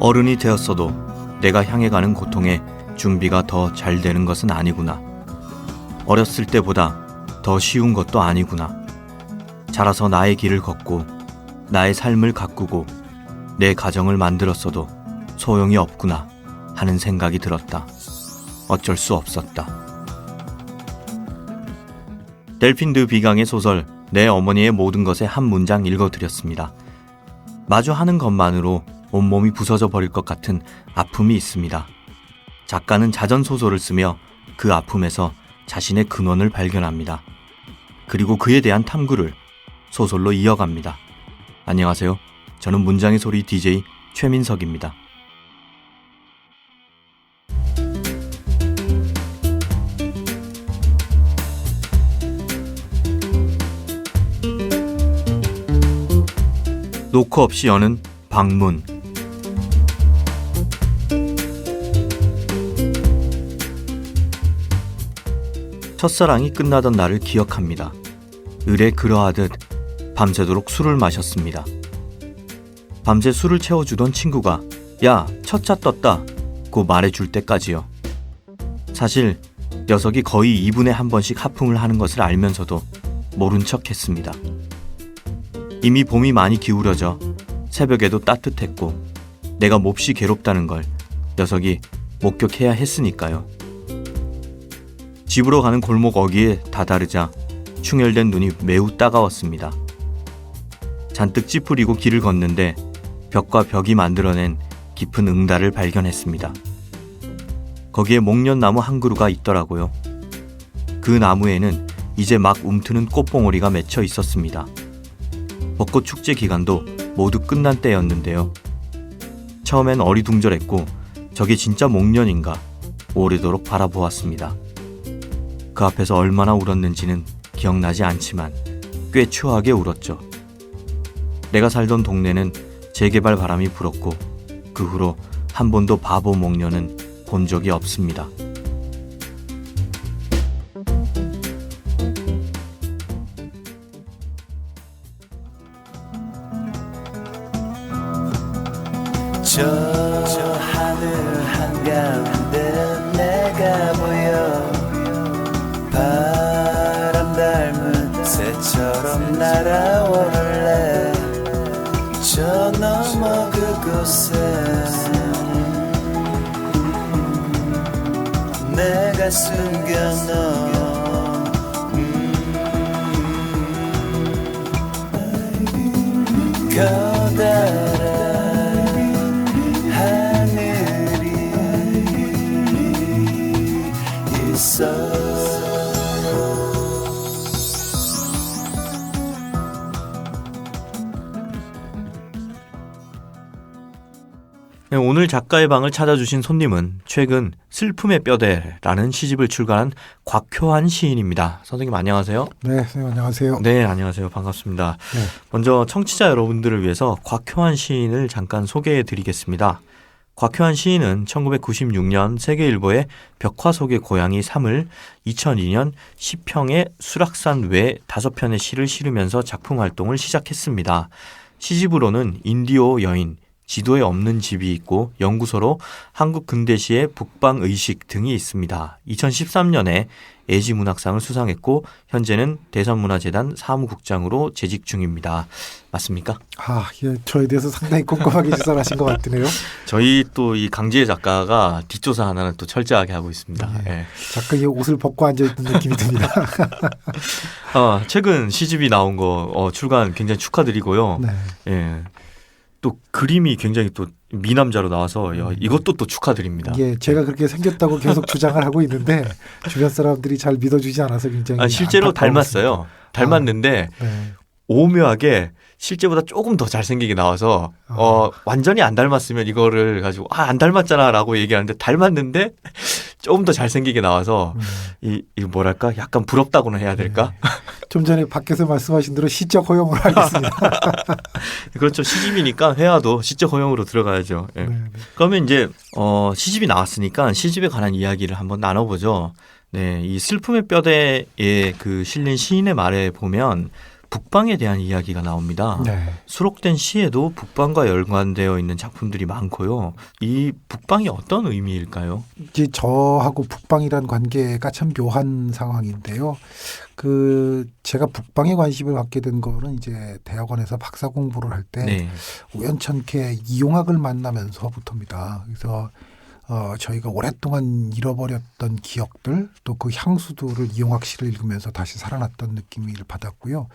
어른이 되었어도 내가 향해 가는 고통에 준비가 더 잘 되는 것은 아니구나. 어렸을 때보다 더 쉬운 것도 아니구나. 자라서 나의 길을 걷고 나의 삶을 가꾸고 내 가정을 만들었어도 소용이 없구나 하는 생각이 들었다. 어쩔 수 없었다. 델핀 드 비강의 소설 내 어머니의 모든 것에 한 문장 읽어드렸습니다. 마주하는 것만으로 온몸이 부서져 버릴 것 같은 아픔이 있습니다. 작가는 자전소설을 쓰며 그 아픔에서 자신의 근원을 발견합니다. 그리고 그에 대한 탐구를 소설로 이어갑니다. 안녕하세요. 저는 문장의 소리 DJ 최민석입니다. 노크 없이 여는 방문. 첫사랑이 끝나던 날을 기억합니다. 을에 그러하듯 밤새도록 술을 마셨습니다. 밤새 술을 채워주던 친구가 야, 첫 차 떴다 고 말해줄 때까지요. 사실 녀석이 거의 2분에 한 번씩 하품을 하는 것을 알면서도 모른 척 했습니다. 이미 봄이 많이 기울어져 새벽에도 따뜻했고 내가 몹시 괴롭다는 걸 녀석이 목격해야 했으니까요. 집으로 가는 골목 어귀에 다다르자 충혈된 눈이 매우 따가웠습니다. 잔뜩 찌푸리고 길을 걷는데 벽과 벽이 만들어낸 깊은 응달을 발견했습니다. 거기에 목련나무 한 그루가 있더라고요. 그 나무에는 이제 막 움트는 꽃봉오리가 맺혀 있었습니다. 벚꽃 축제 기간도 모두 끝난 때였는데요. 처음엔 어리둥절했고 저게 진짜 목련인가 오래도록 바라보았습니다. 그 앞에서 얼마나 울었는지는 기억나지 않지만 꽤 추하게 울었죠. 내가 살던 동네는 재개발 바람이 불었고 그 후로 한 번도 바보 목련은 본 적이 없습니다. 저 하늘 한가운데 내가 보여 바람 닮은 새처럼 날아오를래 저 너머 그곳에 내가 숨겨놓은 커다란 하늘이 있어. 오늘 작가의 방을 찾아주신 손님은 최근 슬픔의 뼈대라는 시집을 출간한 곽효한 시인입니다. 선생님 안녕하세요. 네, 선생님 안녕하세요. 네, 안녕하세요. 반갑습니다. 네. 먼저 청취자 여러분들을 위해서 곽효한 시인을 잠깐 소개해 드리겠습니다. 곽효한 시인은 1996년 세계일보의 벽화 속의 고양이 3을 2002년 시평의 수락산 외 5편의 시를 실으면서 작품 활동을 시작했습니다. 시집으로는 인디오 여인, 지도에 없는 집이 있고 연구소로 한국 근대시의 북방의식 등이 있습니다. 2013년에 애지문학상을 수상했고 현재는 대선문화재단 사무국장으로 재직 중입니다. 맞습니까? 예, 저에 대해서 상당히 꼼꼼하게 조사를 하신 것 같으네요. 저희 또 이 강지혜 작가가 뒷조사 하나는 또 철저하게 하고 있습니다. 예, 예. 작가의 옷을 벗고 앉아있는 느낌이 듭니다. 최근 시집이 나온 거 출간 굉장히 축하드리고요. 네. 예. 또 그림이 굉장히 또 미남자로 나와서 이것도 또 축하드립니다. 예, 제가 그렇게 생겼다고 계속 주장을 하고 있는데 주변 사람들이 잘 믿어주지 않아서 굉장히 실제로 안타까웠습니다. 닮았어요. 닮았는데 네. 오묘하게 실제보다 조금 더 잘생기게 나와서 완전히 안 닮았으면 이거를 가지고 안 닮았잖아라고 얘기하는데 닮았는데 조금 더 잘생기게 나와서 이 뭐랄까 약간 부럽다고는 해야 될까? 네. 좀 전에 밖에서 말씀하신 대로 시적 허용으로 하겠습니다. 그렇죠. 시집이니까 회화도 시적 허용으로 들어가야죠. 예. 네. 그러면 이제 시집이 나왔으니까 시집에 관한 이야기를 한번 나눠보죠. 네, 이 슬픔의 뼈대에 그 실린 시인의 말에 보면 북방에 대한 이야기가 나옵니다. 네. 수록된 시에도 북방과 연관되어 있는 작품들이 많고요. 이 북방이 어떤 의미일까요? 이제 저하고 북방이란 관계가 참 묘한 상황인데요. 제가 북방에 관심을 갖게 된 거는 이제 대학원에서 박사 공부를 할 때 네. 우연찮게 이용학을 만나면서부터입니다. 그래서 저희가 오랫동안 잃어버렸던 기억들 또 그 향수들을 이용학 시를 읽으면서 다시 살아났던 느낌을 받았고요.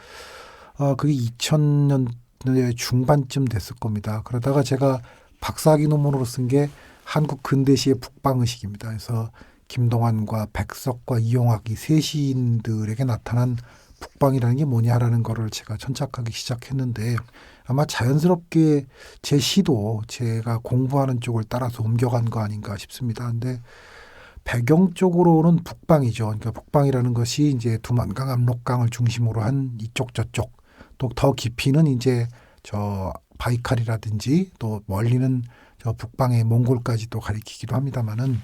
그게 2000년대 중반쯤 됐을 겁니다. 그러다가 제가 박사학위 논문으로 쓴 게 한국 근대시의 북방의식입니다. 그래서 김동완과 백석과 이용학 이 세 시인들에게 나타난 북방이라는 게 뭐냐라는 거를 제가 천착하기 시작했는데 아마 자연스럽게 제 시도 제가 공부하는 쪽을 따라서 옮겨간 거 아닌가 싶습니다. 근데 배경적으로는 북방이죠. 그러니까 북방이라는 것이 이제 두만강, 압록강을 중심으로 한 이쪽 저쪽 또 더 깊이는 이제 저 바이칼이라든지 또 멀리는 저 북방의 몽골까지도 가리키기도 합니다만은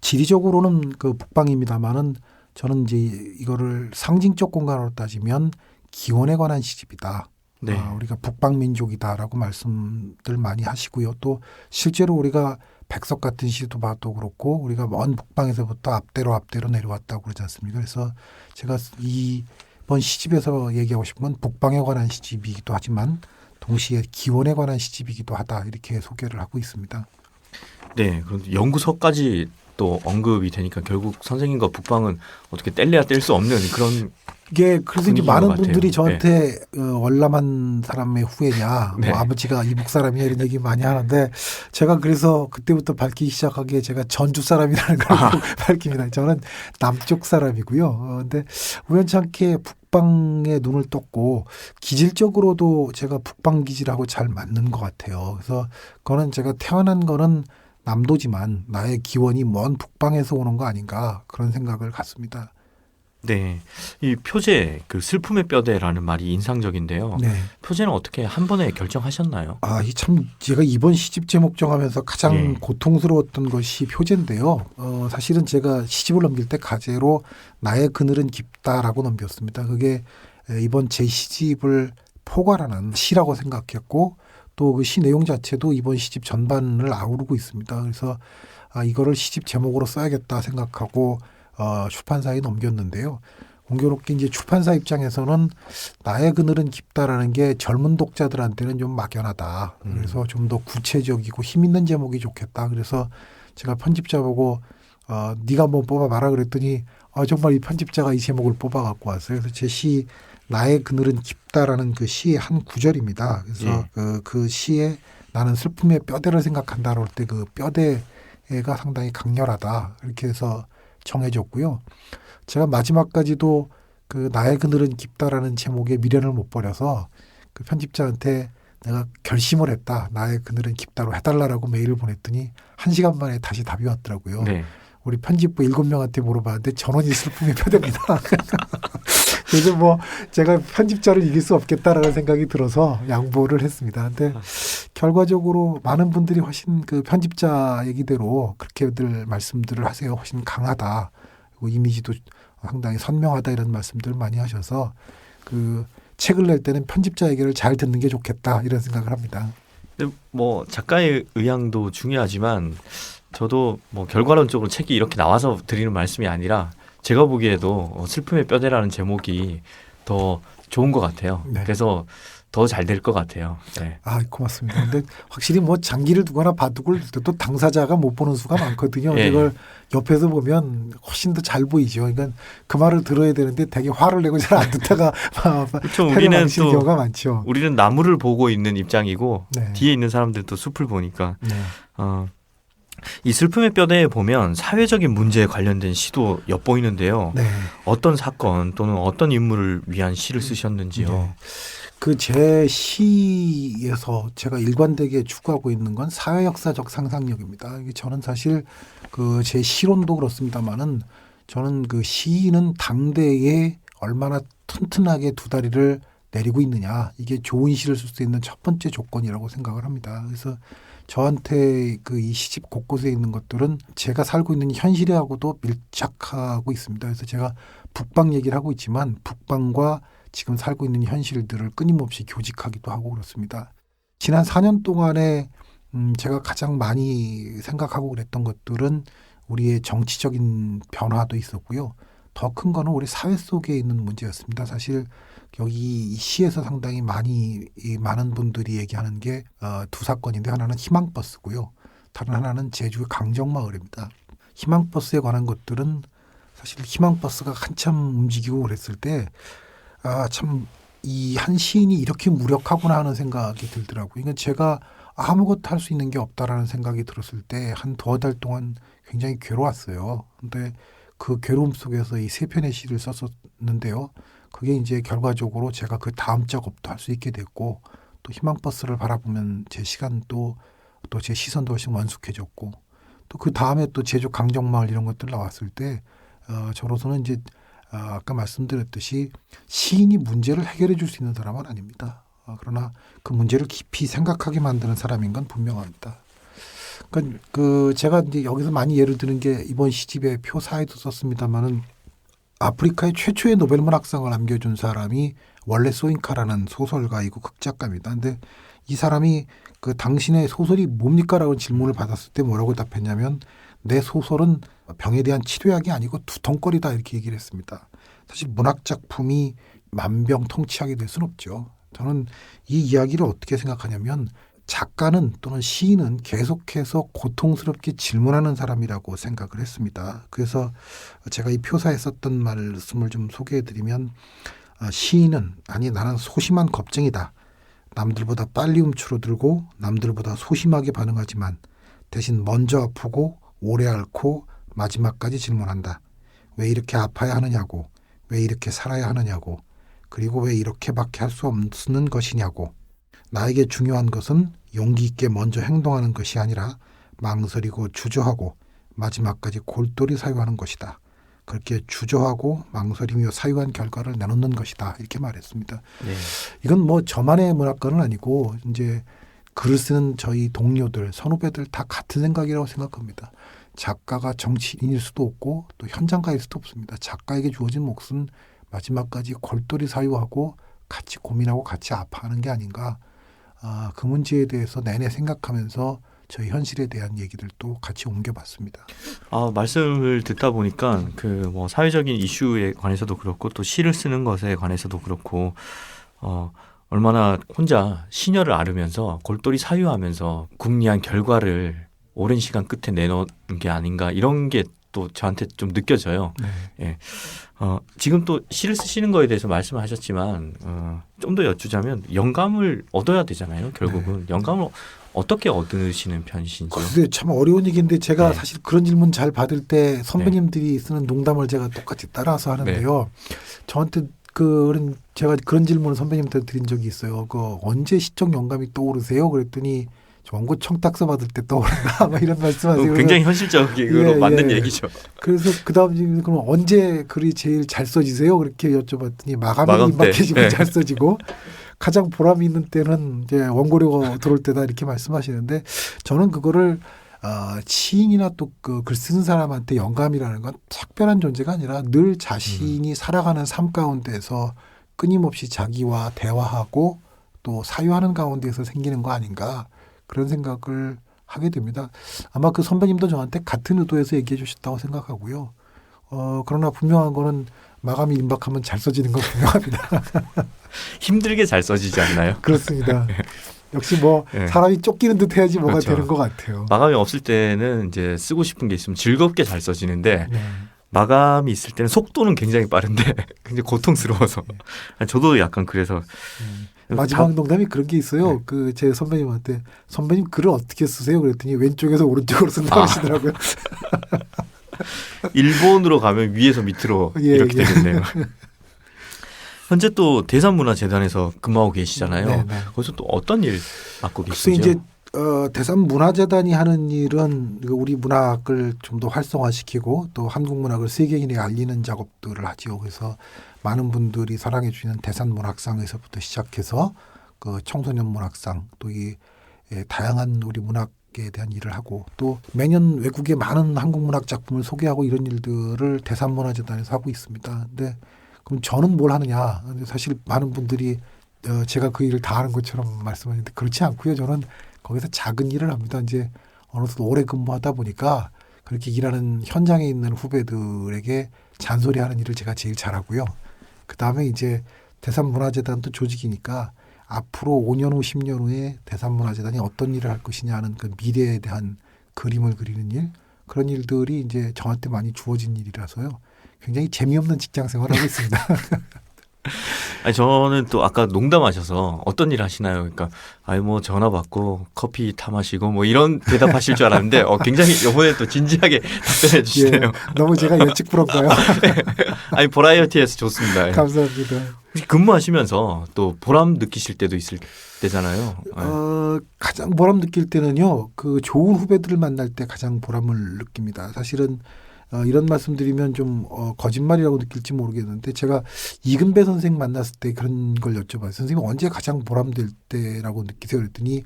지리적으로는 그 북방입니다만은 저는 이제 이거를 상징적 공간으로 따지면 기원에 관한 시집이다. 네. 우리가 북방민족이다라고 말씀들 많이 하시고요. 또 실제로 우리가 백석 같은 시도 봐도 그렇고 우리가 먼 북방에서부터 앞대로 내려왔다고 그러지 않습니까? 그래서 제가 이번 시집에서 얘기하고 싶은 건 북방에 관한 시집이기도 하지만 동시에 기원에 관한 시집이기도 하다 이렇게 소개를 하고 있습니다. 네. 그런데 연구서까지 또 언급이 되니까 결국 선생님과 북방은 어떻게 뗄래야 뗄 수 없는 그런 이게 그래서 이제 분위기인 많은 것 같아요. 분들이 저한테 월남한 사람의 후예냐, 네. 뭐 아버지가 이북 사람이냐 이런 얘기 많이 하는데 제가 그래서 그때부터 밝히기 시작하기에 제가 전주 사람이라는 걸 꼭 밝힙니다. 저는 남쪽 사람이고요. 근데 우연찮게 북방에 눈을 떴고 기질적으로도 제가 북방 기질하고 잘 맞는 것 같아요. 그래서 그거는 제가 태어난 거는 남도지만 나의 기원이 먼 북방에서 오는 거 아닌가 그런 생각을 갖습니다. 네. 이 표제 그 슬픔의 뼈대라는 말이 인상적인데요. 네. 표제는 어떻게 한 번에 결정하셨나요? 이 참 제가 이번 시집 제목 정하면서 가장 예. 고통스러웠던 것이 표제인데요. 사실은 제가 시집을 넘길 때 가제로 나의 그늘은 깊다라고 넘겼습니다. 그게 이번 제 시집을 포괄하는 시라고 생각했고 또 그 시 내용 자체도 이번 시집 전반을 아우르고 있습니다. 그래서 이거를 시집 제목으로 써야겠다 생각하고 출판사에 넘겼는데요. 공교롭게 이제 출판사 입장에서는 나의 그늘은 깊다라는 게 젊은 독자들한테는 좀 막연하다. 그래서 좀 더 구체적이고 힘 있는 제목이 좋겠다. 그래서 제가 편집자 보고 네가 한번 뽑아봐라 그랬더니 정말 이 편집자가 이 제목을 뽑아 갖고 왔어요. 그래서 제 시 나의 그늘은 깊다라는 그 시의 한 구절입니다. 그래서 그 시에 나는 슬픔의 뼈대를 생각한다 그럴 때 그 뼈대가 상당히 강렬하다. 이렇게 해서 정해졌고요. 제가 마지막까지도 그 나의 그늘은 깊다라는 제목에 미련을 못 버려서 그 편집자한테 내가 결심을 했다. 나의 그늘은 깊다로 해달라고 메일을 보냈더니 1시간 만에 다시 답이 왔더라고요. 네. 우리 편집부 7명한테 물어봤는데 전원이 슬픔의 뼈대입니다. 그래서 뭐 제가 편집자를 이길 수 없겠다라는 생각이 들어서 양보를 했습니다. 근데 결과적으로 많은 분들이 훨씬 그 편집자 얘기대로 그렇게들 말씀들을 하세요. 훨씬 강하다. 그리고 이미지도 상당히 선명하다 이런 말씀들을 많이 하셔서 그 책을 낼 때는 편집자 얘기를 잘 듣는 게 좋겠다 이런 생각을 합니다. 근데 뭐 작가의 의향도 중요하지만 저도 뭐 결과론적으로 책이 이렇게 나와서 드리는 말씀이 아니라 제가 보기에도 슬픔의 뼈대라는 제목이 더 좋은 것 같아요. 네. 그래서 더 잘 될 것 같아요. 네. 고맙습니다. 근데 확실히 뭐 장기를 두거나 바둑을 또 당사자가 못 보는 수가 많거든요. 예. 이걸 옆에서 보면 훨씬 더 잘 보이죠. 그러니까 그 말을 들어야 되는데 되게 화를 내고 잘 안 듣다가 그렇죠. 패를 망치는 경우가 많죠. 우리는 나무를 보고 있는 입장이고 네. 뒤에 있는 사람들은 또 숲을 보니까 네. 이 슬픔의 뼈대에 보면 사회적인 문제에 관련된 시도 엿보이는데요. 네. 어떤 사건 또는 어떤 인물을 위한 시를 쓰셨는지요? 네. 그 제 시에서 제가 일관되게 추구하고 있는 건 사회 역사적 상상력입니다. 이게 저는 사실 그 제 시론도 그렇습니다만은 저는 그 시인은 당대에 얼마나 튼튼하게 두 다리를 내리고 있느냐 이게 좋은 시를 쓸 수 있는 첫 번째 조건이라고 생각을 합니다. 그래서 저한테 그 이 시집 곳곳에 있는 것들은 제가 살고 있는 현실하고도 밀착하고 있습니다. 그래서 제가 북방 얘기를 하고 있지만 북방과 지금 살고 있는 현실들을 끊임없이 교직하기도 하고 그렇습니다. 지난 4년 동안에 제가 가장 많이 생각하고 그랬던 것들은 우리의 정치적인 변화도 있었고요. 더 큰 거는 우리 사회 속에 있는 문제였습니다. 사실 여기 이 시에서 상당히 많은 분들이 얘기하는 게 두 사건인데 하나는 희망버스고요. 다른 하나는 제주 강정마을입니다. 희망버스에 관한 것들은 사실 희망버스가 한참 움직이고 그랬을 때 참 이 한 시인이 이렇게 무력하구나 하는 생각이 들더라고요. 그러니까 제가 아무것도 할 수 있는 게 없다라는 생각이 들었을 때 한 두어 달 동안 굉장히 괴로웠어요. 근데 그 괴로움 속에서 이 세 편의 시를 썼었는데요. 그게 이제 결과적으로 제가 그 다음 작업도 할 수 있게 됐고 또 희망버스를 바라보면 제 시간도 또 제 시선도 훨씬 완숙해졌고 또 그 다음에 또 제주 강정마을 이런 것들 나왔을 때 저로서는 이제 아까 말씀드렸듯이 시인이 문제를 해결해 줄 수 있는 사람은 아닙니다. 그러나 그 문제를 깊이 생각하게 만드는 사람인 건 분명합니다. 그러니까 제가 이제 여기서 많이 예를 드는 게 이번 시집의 표사에도 썼습니다만은 아프리카의 최초의 노벨문학상을 남겨준 사람이 월레 소잉카라는 소설가이고 극작가입니다. 근데 이 사람이 그 당신의 소설이 뭡니까라고 질문을 받았을 때 뭐라고 답했냐면 내 소설은 병에 대한 치료약이 아니고 두통거리다 이렇게 얘기를 했습니다. 사실 문학 작품이 만병통치약이 될 수는 없죠. 저는 이 이야기를 어떻게 생각하냐면 작가는 또는 시인은 계속해서 고통스럽게 질문하는 사람이라고 생각을 했습니다. 그래서 제가 이 표사에 썼던 말씀을 좀 소개해드리면 시인은 아니 나는 소심한 겁쟁이다. 남들보다 빨리 움츠러들고 남들보다 소심하게 반응하지만 대신 먼저 아프고 오래 앓고 마지막까지 질문한다. 왜 이렇게 아파야 하느냐고, 왜 이렇게 살아야 하느냐고, 그리고 왜 이렇게밖에 할 수 없는 것이냐고. 나에게 중요한 것은 용기 있게 먼저 행동하는 것이 아니라 망설이고 주저하고 마지막까지 골똘히 사유하는 것이다. 그렇게 주저하고 망설이며 사유한 결과를 내놓는 것이다. 이렇게 말했습니다. 네. 이건 뭐 저만의 문학관은 아니고 이제 글을 쓰는 저희 동료들, 선후배들 다 같은 생각이라고 생각합니다. 작가가 정치인일 수도 없고 또 현장가일 수도 없습니다. 작가에게 주어진 몫은 마지막까지 골똘히 사유하고 같이 고민하고 같이 아파하는 게 아닌가. 그 문제에 대해서 내내 생각하면서 저희 현실에 대한 얘기들도 같이 옮겨봤습니다. 말씀을 듣다 보니까 그 뭐 사회적인 이슈에 관해서도 그렇고 또 시를 쓰는 것에 관해서도 그렇고 얼마나 혼자 신혈을 앓으면서 골똘히 사유하면서 궁리한 결과를 오랜 시간 끝에 내놓은 게 아닌가 이런 게 또 저한테 좀 느껴져요. 네. 예. 지금 또 시를 쓰시는 거에 대해서 말씀하셨지만 좀 더 여쭈자면 영감을 얻어야 되잖아요. 결국은 네. 영감을 어떻게 얻으시는 편이신지요? 글쎄 참 어려운 얘기인데 제가 네. 사실 그런 질문 잘 받을 때 선배님들이 쓰는 농담을 제가 똑같이 따라서 하는데요. 저한테 제가 그런 질문을 선배님한테 드린 적이 있어요. 언제 시적 영감이 떠오르세요? 그랬더니 원고 청탁서 받을 때 떠오른다. 막 이런 말씀하세요. 굉장히 현실적으로 맞는 얘기죠. 그래서 그다음 그럼 언제 글이 제일 잘 써지세요? 그렇게 여쭤봤더니 마감이 임박해지면 잘 써지고 가장 보람이 있는 때는 이제 원고료가 들어올 때다 이렇게 말씀하시는데 저는 그거를 시인이나 또 그 글 쓰는 사람한테 영감이라는 건 특별한 존재가 아니라 늘 자신이 살아가는 삶 가운데서 끊임없이 자기와 대화하고 또 사유하는 가운데서 생기는 거 아닌가 그런 생각을 하게 됩니다. 아마 그 선배님도 저한테 같은 의도에서 얘기해 주셨다고 생각하고요. 그러나 분명한 거는 마감이 임박하면 잘 써지는 건 분명합니다. 힘들게 잘 써지지 않나요? 그렇습니다. 역시 뭐 네. 사람이 쫓기는 듯 해야지 뭐가 그렇죠. 되는 것 같아요. 마감이 없을 때는 이제 쓰고 싶은 게 있으면 즐겁게 잘 써지는데 네. 마감이 있을 때는 속도는 굉장히 빠른데 굉장히 고통스러워서 저도 약간 그래서 마지막 농담이 그런 게 있어요. 네. 제 선배님한테 선배님 글을 어떻게 쓰세요? 그랬더니 왼쪽에서 오른쪽으로 쓴다고 하시더라고요. 일본으로 가면 위에서 밑으로 이렇게 되겠네요. 현재 또 대산문화재단에서 근무하고 계시잖아요. 네. 거기서 또 어떤 일 맡고 글쎄 계시죠? 이제 대산문화재단이 하는 일은 우리 문학을 좀 더 활성화시키고 또 한국 문학을 세계인에 알리는 작업들을 하지요. 그래서 많은 분들이 사랑해 주시는 대산문학상에서부터 시작해서 그 청소년 문학상 또 이 다양한 우리 문학에 대한 일을 하고 또 매년 외국의 많은 한국 문학 작품을 소개하고 이런 일들을 대산문화재단에서 하고 있습니다. 근데 그럼 저는 뭘 하느냐? 근데 사실 많은 분들이 제가 그 일을 다 하는 것처럼 말씀하시는데 그렇지 않고요. 저는 거기서 작은 일을 합니다. 이제 어느덧 오래 근무하다 보니까 그렇게 일하는 현장에 있는 후배들에게 잔소리하는 일을 제가 제일 잘하고요. 그 다음에 이제 대산문화재단도 조직이니까 앞으로 5년 후, 10년 후에 대산문화재단이 어떤 일을 할 것이냐 하는 그 미래에 대한 그림을 그리는 일, 그런 일들이 이제 저한테 많이 주어진 일이라서요. 굉장히 재미없는 직장 생활을 하고 있습니다. 아니, 저는 또 아까 농담하셔서 어떤 일 하시나요? 그러니까 아니 뭐 전화 받고 커피 타 마시고 뭐 이런 대답하실 줄 알았는데 굉장히 이번에 또 진지하게 답변해 주시네요. 예, 너무 제가 예측 불허인가요? 아니 버라이어티에서 좋습니다. 감사합니다. 혹시 근무하시면서 또 보람 느끼실 때도 있을 때잖아요. 가장 보람 느낄 때는요. 그 좋은 후배들을 만날 때 가장 보람을 느낍니다. 사실은 이런 말씀드리면 좀 거짓말이라고 느낄지 모르겠는데 제가 이근배 선생 만났을 때 그런 걸 여쭤봐요. 선생님 언제 가장 보람될 때라고 느끼세요? 그랬더니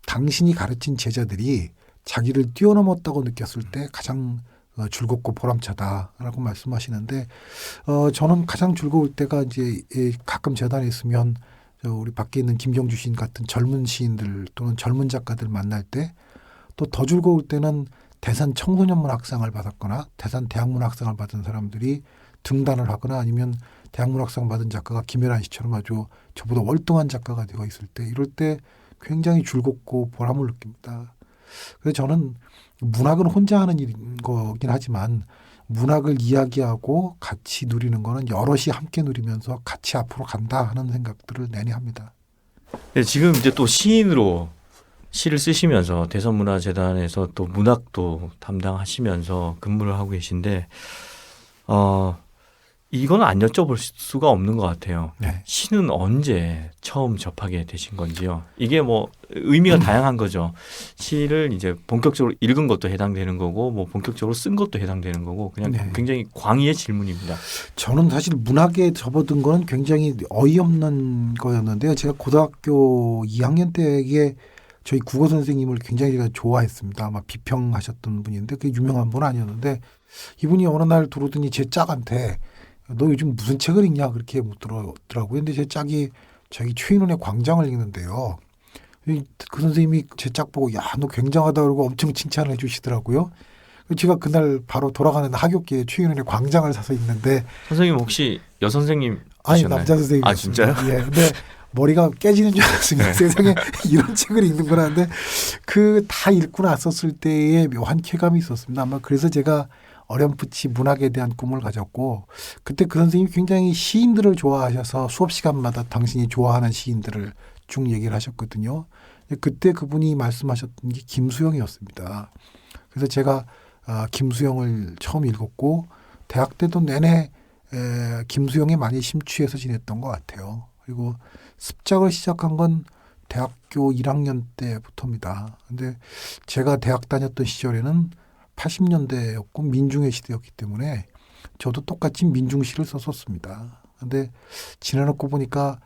당신이 가르친 제자들이 자기를 뛰어넘었다고 느꼈을 때 가장 즐겁고 보람차다라고 말씀하시는데 저는 가장 즐거울 때가 이제 가끔 재단에 있으면 우리 밖에 있는 김경주 시인 같은 젊은 시인들 또는 젊은 작가들 만날 때 또 더 즐거울 때는 대산 청소년문학상을 받았거나 대산 대학문학상을 받은 사람들이 등단을 하거나 아니면 대학문학상 받은 작가가 김혜란 씨처럼 아주 저보다 월등한 작가가 되어 있을 때 이럴 때 굉장히 즐겁고 보람을 느낍니다. 그래서 저는 문학은 혼자 하는 일인 거긴 하지만 문학을 이야기하고 같이 누리는 거는 여럿이 함께 누리면서 같이 앞으로 간다 하는 생각들을 내내 합니다. 네, 지금 이제 또 시인으로 시를 쓰시면서 대선문화재단에서 또 문학도 담당하시면서 근무를 하고 계신데 이건 안 여쭤볼 수가 없는 것 같아요. 네. 시는 언제 처음 접하게 되신 건지요? 이게 뭐 의미가 다양한 거죠. 시를 이제 본격적으로 읽은 것도 해당되는 거고 뭐 본격적으로 쓴 것도 해당되는 거고 그냥 네. 굉장히 광의의 질문입니다. 저는 사실 문학에 접어든 거는 굉장히 어이없는 거였는데요. 제가 고등학교 2학년 때에 저희 국어 선생님을 굉장히 제가 좋아했습니다. 아마 비평하셨던 분인데 그게 유명한 분 아니었는데 이분이 어느 날 들어오더니 제 짝한테 너 요즘 무슨 책을 읽냐 그렇게 묻더라고요. 근데 제 짝이 자기 최인원의 광장을 읽는데요. 그 선생님이 제 짝 보고 야 너 굉장하다 그러고 엄청 칭찬을 해 주시더라고요. 제가 그날 바로 돌아가는 하굣길에 최인원의 광장을 사서 읽는데 선생님 혹시 여선생님 아니 남자 선생님이었습니다. 아 진짜요? 예, 근데 머리가 깨지는 줄 알았습니다. 네. 세상에 이런 책을 읽는구나 하는데 그 다 읽고 났었을 때의 묘한 쾌감이 있었습니다. 아마 그래서 제가 어렴풋이 문학에 대한 꿈을 가졌고 그때 그 선생님이 굉장히 시인들을 좋아하셔서 수업 시간마다 당신이 좋아하는 시인들을 쭉 얘기를 하셨거든요. 그때 그분이 말씀하셨던 게 김수영이었습니다. 그래서 제가 김수영을 처음 읽었고 대학 때도 내내 김수영에 많이 심취해서 지냈던 것 같아요. 그리고 습작을 시작한 건 대학교 1학년 때부터입니다. 근데 제가 대학 다녔던 시절에는 80년대였고 민중의 시대였기 때문에 저도 똑같이 민중시를 썼었습니다. 근데 지나놓고 보니까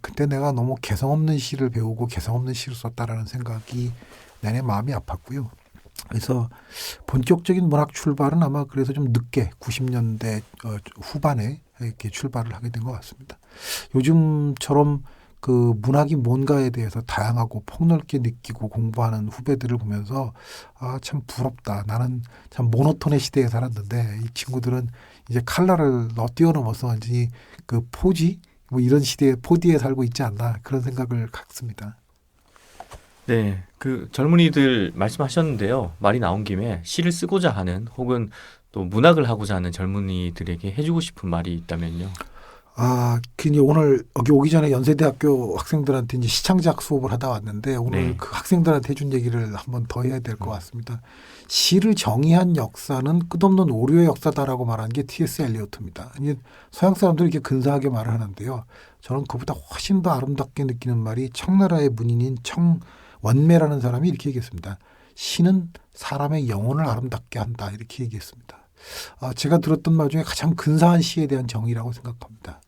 그때 내가 너무 개성 없는 시를 배우고 개성 없는 시를 썼다라는 생각이 내내 마음이 아팠고요. 그래서 본격적인 문학 출발은 아마 그래서 좀 늦게 90년대 후반에 이렇게 출발을 하게 된 것 같습니다. 요즘처럼 그 문학이 뭔가에 대해서 다양하고 폭넓게 느끼고 공부하는 후배들을 보면서 참 부럽다. 나는 참 모노톤의 시대에 살았는데 이 친구들은 이제 칼라를 뛰어넘어서 완전히 그 포지 뭐 이런 시대의 포디에 살고 있지 않나 그런 생각을 갖습니다. 네, 그 젊은이들 말씀하셨는데요. 말이 나온 김에 시를 쓰고자 하는 혹은 또 문학을 하고자 하는 젊은이들에게 해주고 싶은 말이 있다면요. 그니 오늘 여기 오기 전에 연세대학교 학생들한테 이제 시창작 수업을 하다 왔는데 오늘 네. 그 학생들한테 해준 얘기를 한번 더 해야 될 것 같습니다. 시를 정의한 역사는 끝없는 오류의 역사다라고 말하는 게 T.S. 엘리어트입니다. 서양 사람들이 이렇게 근사하게 말을 하는데요. 저는 그보다 훨씬 더 아름답게 느끼는 말이 청나라의 문인인 원매라는 사람이 이렇게 얘기했습니다. 시는 사람의 영혼을 아름답게 한다 이렇게 얘기했습니다. 제가 들었던 말 중에 가장 근사한 시에 대한 정의라고 생각합니다.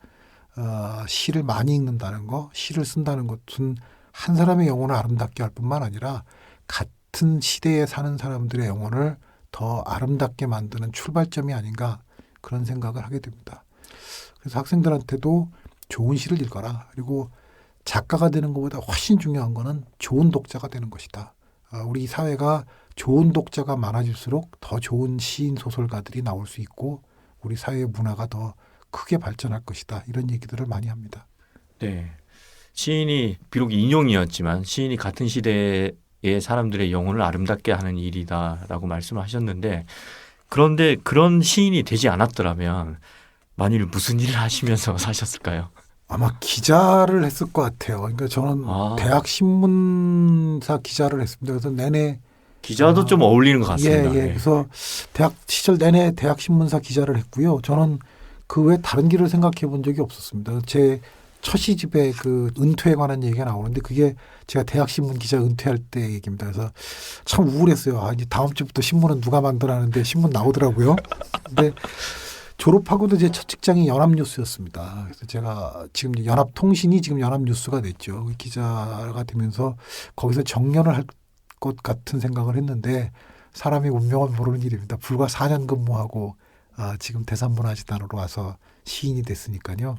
시를 많이 읽는다는 거, 시를 쓴다는 것은 한 사람의 영혼을 아름답게 할 뿐만 아니라 같은 시대에 사는 사람들의 영혼을 더 아름답게 만드는 출발점이 아닌가 그런 생각을 하게 됩니다. 그래서 학생들한테도 좋은 시를 읽어라. 그리고 작가가 되는 것보다 훨씬 중요한 거는 좋은 독자가 되는 것이다. 우리 사회가 좋은 독자가 많아질수록 더 좋은 시인 소설가들이 나올 수 있고 우리 사회의 문화가 더 크게 발전할 것이다. 이런 얘기들을 많이 합니다. 네. 시인이 비록 인용이었지만 시인이 같은 시대의 사람들의 영혼을 아름답게 하는 일이다라고 말씀을 하셨는데 그런데 그런 시인이 되지 않았더라면 만일 무슨 일을 하시면서 사셨을까요? 아마 기자를 했을 것 같아요. 그러니까 저는 대학 신문사 기자를 했습니다. 그래서 내내 기자도 좀 어울리는 것 같습니다. 예. 그래서 대학 시절 내내 대학 신문사 기자를 했고요. 저는 그 외 다른 길을 생각해 본 적이 없었습니다. 제 첫 시집에 그 은퇴에 관한 얘기가 나오는데 그게 제가 대학 신문 기자 은퇴할 때 얘기입니다. 그래서 참 우울했어요. 이제 다음 주부터 신문은 누가 만들어하는데 신문 나오더라고요. 근데 졸업하고도 제 첫 직장이 연합뉴스였습니다. 그래서 제가 지금 연합통신이 지금 연합뉴스가 됐죠. 기자가 되면서 거기서 정년을 할 것 같은 생각을 했는데 사람이 운명은 모르는 일입니다. 불과 4년 근무하고 지금 대산문화재단으로 와서 시인이 됐으니까요.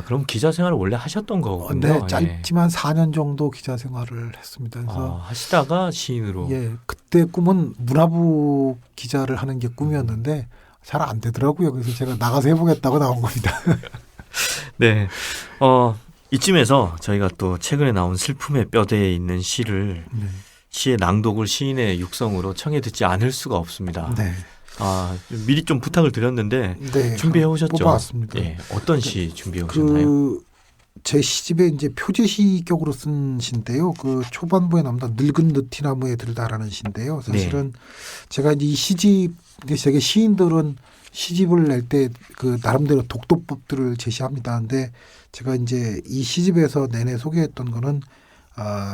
그럼 기자 생활을 원래 하셨던 거군요. 네, 짧지만 4년 정도 기자 생활을 했습니다. 그래서 하시다가 시인으로. 예, 그때 꿈은 문화부 기자를 하는 게 꿈이었는데 잘 안 되더라고요. 그래서 제가 나가서 해보겠다고 나온 겁니다. 네. 이쯤에서 저희가 또 최근에 나온 슬픔의 뼈대에 있는 시를 시의 낭독을 시인의 육성으로 청해 듣지 않을 수가 없습니다. 네. 미리 좀 부탁을 드렸는데 네, 준비해 오셨죠? 뽑아왔습니다. 예, 어떤 시 준비해 오셨나요? 제 시집에 이제 표제시격으로 쓴 시인데요. 그 초반부에 나옵니다. 늙은 느티나무에 들다라는 시인데요. 사실은 제가 이제 이 시집, 되게 시인들은 시집을 낼 때 그 나름대로 독도법들을 제시합니다. 근데 제가 이제 이 시집에서 내내 소개했던 거는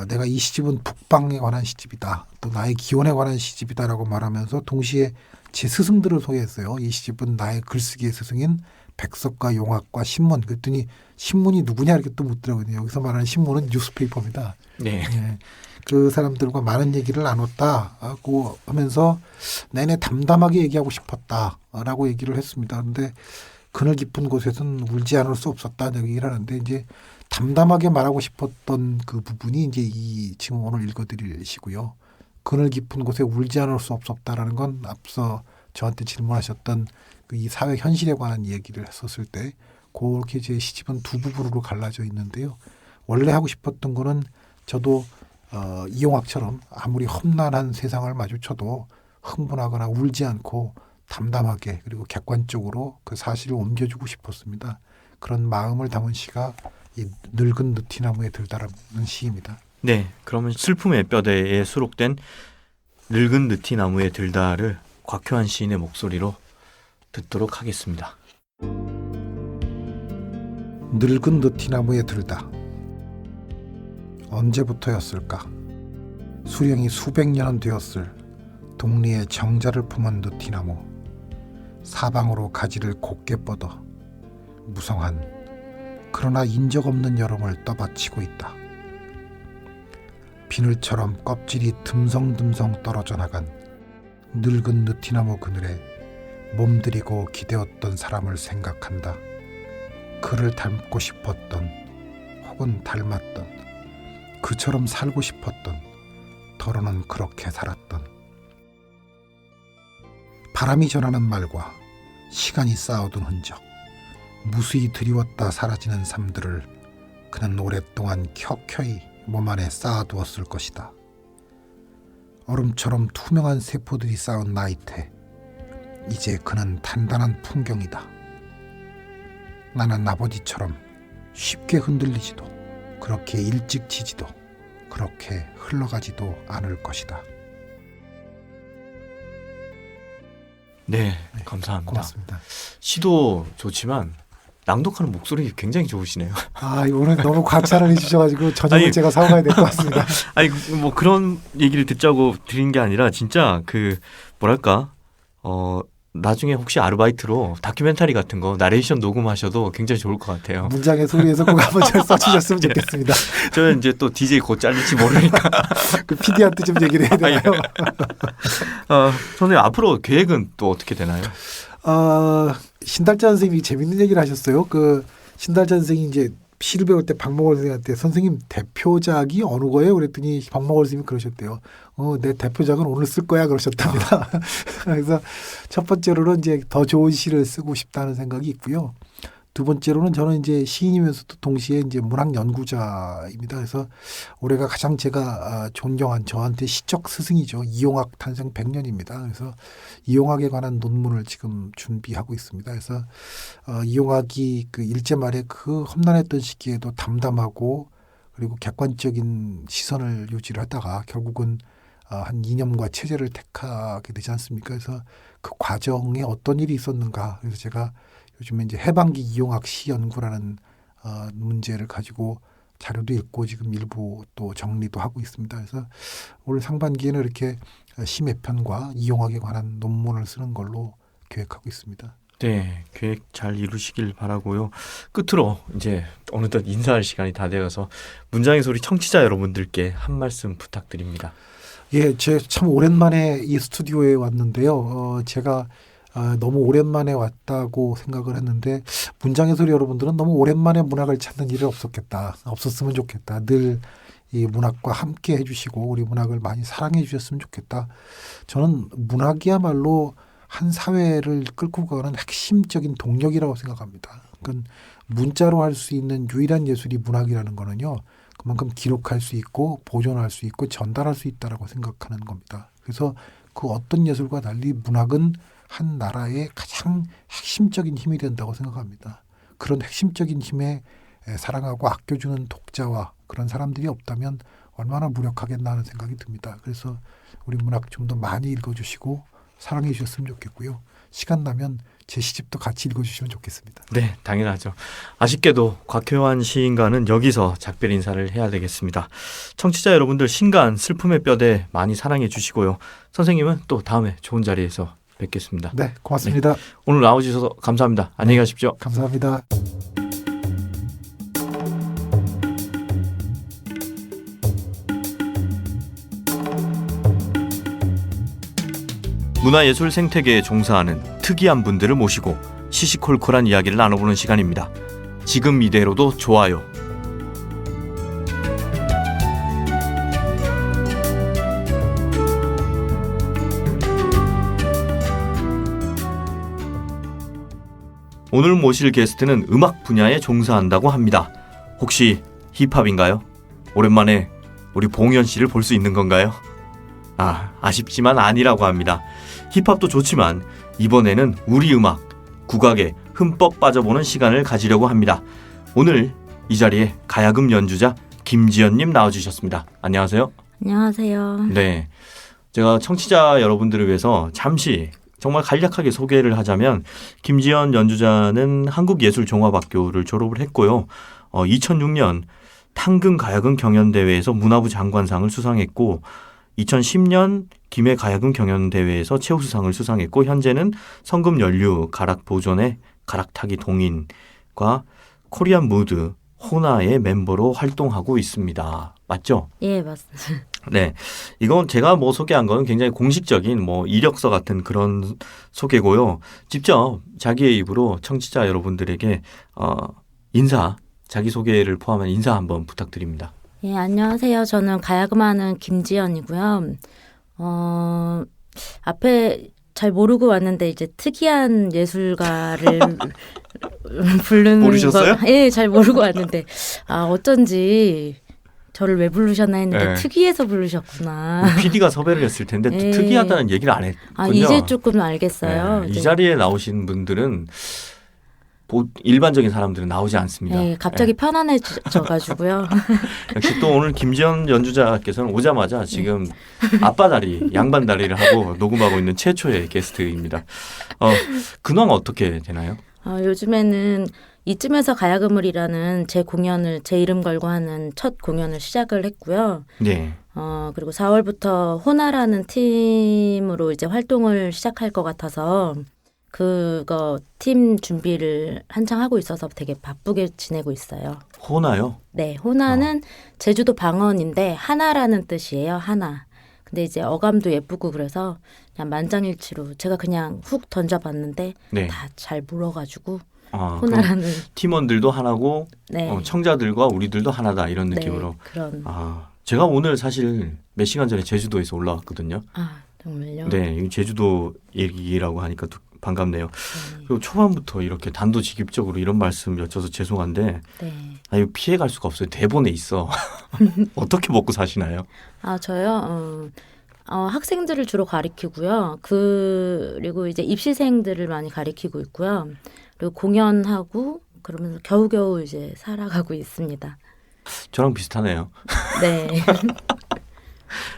내가 이 시집은 북방에 관한 시집이다. 또 나의 기원에 관한 시집이다라고 말하면서 동시에 제 스승들을 소개했어요. 이 시집은 나의 글쓰기의 스승인 백석과 용학과 신문. 그랬더니 신문이 누구냐 이렇게 또 묻더라고요. 여기서 말하는 신문은 뉴스페이퍼입니다. 네. 예, 그 사람들과 많은 얘기를 나눴다고 하면서 내내 담담하게 얘기하고 싶었다라고 얘기를 했습니다. 그런데 그늘 깊은 곳에서는 울지 않을 수 없었다는 얘기를 하는데 이제 담담하게 말하고 싶었던 그 부분이 이제 이 지금 오늘 읽어드릴 시고요. 그늘 깊은 곳에 울지 않을 수 없었다라는 건 앞서 저한테 질문하셨던 그 이 사회 현실에 관한 얘기를 했었을 때 그렇게 제 시집은 두 부분으로 갈라져 있는데요. 원래 하고 싶었던 거는 저도 이용학처럼 아무리 험난한 세상을 마주쳐도 흥분하거나 울지 않고 담담하게 그리고 객관적으로 그 사실을 옮겨주고 싶었습니다. 그런 마음을 담은 시가 이 늙은 느티나무에 들다라는 시입니다. 네, 그러면 슬픔의 뼈대에 수록된 늙은 느티나무에 들다를 곽효한 시인의 목소리로 듣도록 하겠습니다. 늙은 느티나무에 들다. 언제부터였을까? 수령이 수백 년은 되었을 동리에 정자를 품은 느티나무. 사방으로 가지를 곱게 뻗어 무성한 그러나 인적 없는 여름을 떠받치고 있다. 비늘처럼 껍질이 듬성듬성 떨어져 나간 늙은 느티나무 그늘에 몸들이고 기대었던 사람을 생각한다. 그를 닮고 싶었던 혹은 닮았던 그처럼 살고 싶었던 더러는 그렇게 살았던 바람이 전하는 말과 시간이 쌓아둔 흔적 무수히 드리웠다 사라지는 삶들을 그는 오랫동안 켜켜이 몸 안에 쌓아두었을 것이다. 얼음처럼 투명한 세포들이 쌓은 나이테 이제 그는 단단한 풍경이다. 나는 아버지처럼 쉽게 흔들리지도 그렇게 일찍 지지도 그렇게 흘러가지도 않을 것이다. 네, 감사합니다. 고맙습니다. 시도 좋지만 낭독하는 목소리 굉장히 좋으시네요. 오늘 너무 과찬을 해주셔가지고 저녁을 제가 사와야 될 것 같습니다. 아니 뭐 그런 얘기를 듣자고 드린 게 아니라 진짜 그 뭐랄까 나중에 혹시 아르바이트로 다큐멘터리 같은 거 나레이션 녹음하셔도 굉장히 좋을 것 같아요. 문장의 소리에서 꼭 한번 잘 써주셨으면 좋겠습니다. 저는 이제 또 DJ 곧 잘릴지 모르니까 그 PD한테 좀 얘기를 해야 되나요? 선생님 앞으로 계획은 또 어떻게 되나요? 신달자 선생님이 재밌는 얘기를 하셨어요. 그 신달자 선생님이 이제 시를 배울 때 박목월 선생님한테 선생님 대표작이 어느 거예요? 그랬더니 박목월 선생님이 그러셨대요. 내 대표작은 오늘 쓸 거야 그러셨답니다. 그래서 첫 번째로는 이제 더 좋은 시를 쓰고 싶다는 생각이 있고요. 두 번째로는 저는 이제 시인이면서도 동시에 이제 문학 연구자입니다. 그래서 올해가 가장 제가 존경한 저한테 시적 스승이죠. 이용학 탄생 100년입니다. 그래서 이용학에 관한 논문을 지금 준비하고 있습니다. 그래서 이용학이 그 일제 말에 그 험난했던 시기에도 담담하고 그리고 객관적인 시선을 유지를 하다가 결국은 한 이념과 체제를 택하게 되지 않습니까? 그래서 그 과정에 어떤 일이 있었는가. 그래서 제가 요즘에 이제 해방기 이용학 시 연구라는 문제를 가지고 자료도 읽고 지금 일부 또 정리도 하고 있습니다. 그래서 올 상반기에는 이렇게 시 몇 편과 이용학에 관한 논문을 쓰는 걸로 계획하고 있습니다. 네, 계획 잘 이루시길 바라고요. 끝으로 이제 어느덧 인사할 시간이 다 되어서 문장의 소리 청취자 여러분들께 한 말씀 부탁드립니다. 예, 제가 참 오랜만에 이 스튜디오에 왔는데요. 제가 너무 오랜만에 왔다고 생각을 했는데 문장의 소리 여러분들은 너무 오랜만에 문학을 찾는 일이 없었으면 좋겠다. 늘 이 문학과 함께 해주시고 우리 문학을 많이 사랑해 주셨으면 좋겠다. 저는 문학이야말로 한 사회를 끌고 가는 핵심적인 동력이라고 생각합니다. 그러니까 문자로 할 수 있는 유일한 예술이 문학이라는 거는요. 그만큼 기록할 수 있고 보존할 수 있고 전달할 수 있다라고 생각하는 겁니다. 그래서 그 어떤 예술과 달리 문학은 한 나라의 가장 핵심적인 힘이 된다고 생각합니다. 그런 핵심적인 힘에 사랑하고 아껴주는 독자와 그런 사람들이 없다면 얼마나 무력하겠나 하는 생각이 듭니다. 그래서 우리 문학 좀 더 많이 읽어주시고 사랑해 주셨으면 좋겠고요. 시간 나면 제 시집도 같이 읽어주시면 좋겠습니다. 네, 당연하죠. 아쉽게도 곽효환 시인과는 여기서 작별 인사를 해야 되겠습니다. 청취자 여러분들 신간 슬픔의 뼈대 많이 사랑해 주시고요. 선생님은 또 다음에 좋은 자리에서 뵙겠습니다. 네, 고맙습니다. 네, 오늘 나와주셔서 감사합니다. 안녕히 가십시오. 감사합니다. 문화예술 생태계에 종사하는 특이한 분들을 모시고 시시콜콜한 이야기를 나눠보는 시간입니다. 지금 이대로도 좋아요. 오늘 모실 게스트는 음악 분야에 종사한다고 합니다. 혹시 힙합인가요? 오랜만에 우리 봉현 씨를 볼 수 있는 건가요? 아쉽지만 아니라고 합니다. 힙합도 좋지만 이번에는 우리 음악, 국악에 흠뻑 빠져보는 시간을 가지려고 합니다. 오늘 이 자리에 가야금 연주자 김지연님 나와주셨습니다. 안녕하세요. 안녕하세요. 네, 제가 청취자 여러분들을 위해서 잠시 정말 간략하게 소개를 하자면 김지연 연주자는 한국예술종합학교를 졸업을 했고요. 2006년 탕금 가야금 경연대회에서 문화부 장관상을 수상했고 2010년 김해 가야금 경연대회에서 최우수상을 수상했고 현재는 성금연류 가락보존의 가락타기 동인과 코리안 무드 호나의 멤버로 활동하고 있습니다. 맞죠? 예, 맞습니다. 네, 이건 제가 소개한 거는 굉장히 공식적인 이력서 같은 그런 소개고요. 직접 자기의 입으로 청취자 여러분들에게 자기소개를 포함한 인사 한번 부탁드립니다. 예, 안녕하세요. 저는 가야금하는 김지연이고요. 앞에 잘 모르고 왔는데 이제 특이한 예술가를 부르는 모르셨어요? 예, 잘 모르고 왔는데 어쩐지 저를 왜 부르셨나 했는데 네. 특이해서 부르셨구나. PD가 섭외를 했을 텐데 네. 특이하다는 얘기를 안 했군요. 이제 조금 알겠어요. 네, 이 자리에 나오신 분들은 일반적인 사람들은 나오지 않습니다. 네, 갑자기 편안해져가지고요. 역시 또 오늘 김지연 연주자께서는 오자마자 지금 아빠 다리, 양반 다리를 하고 녹음하고 있는 최초의 게스트입니다. 근황 어떻게 되나요? 요즘에는 이쯤에서 가야금을이라는 제 이름 걸고 하는 첫 공연을 시작을 했고요. 네. 그리고 4월부터 호나라는 팀으로 이제 활동을 시작할 것 같아서 그거 팀 준비를 한창 하고 있어서 되게 바쁘게 지내고 있어요. 호나요? 네, 호나는 제주도 방언인데 하나라는 뜻이에요. 하나. 근데 이제 어감도 예쁘고 그래서 그냥 만장일치로 제가 그냥 훅 던져봤는데 네. 다 잘 물어가지고 아, 그럼 호나라는 팀원들도 하나고 네. 청자들과 우리들도 하나다 이런 네, 느낌으로. 그런 아, 제가 오늘 사실 몇 시간 전에 제주도에서 올라왔거든요. 아 정말요? 네, 이 제주도 얘기라고 하니까 또 반갑네요. 네. 그리고 초반부터 이렇게 단도직입적으로 이런 말씀 여쭤서 죄송한데 네. 아, 이거 피해갈 수가 없어요. 대본에 있어. 어떻게 먹고 사시나요? 아 저요. 학생들을 주로 가리키고요. 그리고 이제 입시생들을 많이 가리키고 있고요. 그리고 공연하고 그러면서 겨우겨우 이제 살아가고 있습니다. 저랑 비슷하네요. 네.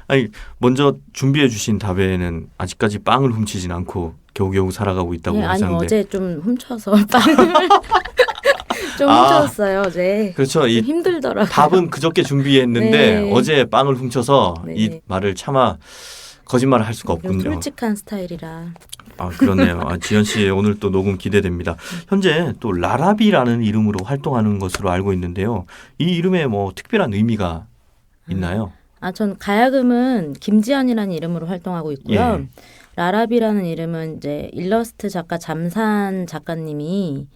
아니, 먼저 준비해 주신 답에는 아직까지 빵을 훔치진 않고 겨우겨우 살아가고 있다고 네, 아니 하셨는데 어제 좀 훔쳐서 빵을 좀 훔쳤어요. 어제. 그렇죠. 좀 이 힘들더라고요. 답은 그저께 준비했는데 네. 어제 빵을 훔쳐서 네. 이 말을 차마 거짓말을 할 수가 좀 없군요. 솔직한 스타일이라. 아, 그렇네요. 아, 지연 씨 오늘 또 녹음 기대됩니다. 현재 또 라라비라는 이름으로 활동하는 것으로 알고 있는데요. 이 이름에 뭐 특별한 의미가 있나요? 전 가야금은 김지연이라는 이름으로 활동하고 있고요. 예. 라라비라는 이름은 이제 일러스트 작가 잠산 작가님이